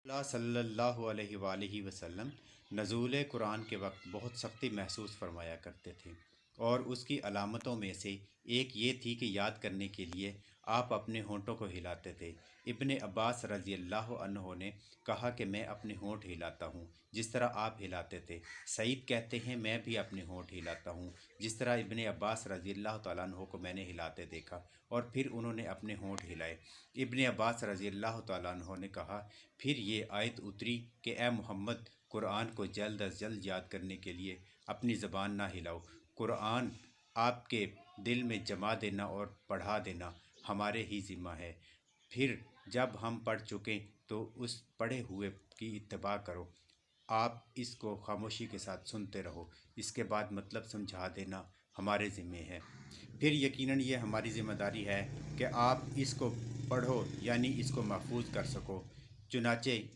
اللہ صلی اللہ علیہ وآلہ وسلم نزول قرآن کے وقت بہت سختی محسوس فرمایا کرتے تھے، اور اس کی علامتوں میں سے ایک یہ تھی کہ یاد کرنے کے لیے آپ اپنے ہونٹوں کو ہلاتے تھے۔ ابن عباس رضی اللہ عنہ نے کہا کہ میں اپنے ہونٹ ہلاتا ہوں جس طرح آپ ہلاتے تھے۔ سعید کہتے ہیں میں بھی اپنے ہونٹ ہلاتا ہوں جس طرح ابن عباس رضی اللہ تعالیٰ عنہ کو میں نے ہلاتے دیکھا، اور پھر انہوں نے اپنے ہونٹ ہلائے۔ ابن عباس رضی اللہ تعالیٰ عنہ نے کہا، پھر یہ آیت اتری کہ اے محمد، قرآن کو جلد از جلد یاد کرنے کے لیے اپنی زبان نہ ہلاؤ۔ قرآن آپ کے دل میں جما دینا اور پڑھا دینا ہمارے ہی ذمہ ہے۔ پھر جب ہم پڑھ چکیں تو اس پڑھے ہوئے کی اتباع کرو۔ آپ اس کو خاموشی کے ساتھ سنتے رہو، اس کے بعد مطلب سمجھا دینا ہمارے ذمہ ہے۔ پھر یقیناً یہ ہماری ذمہ داری ہے کہ آپ اس کو پڑھو، یعنی اس کو محفوظ کر سکو۔ چنانچہ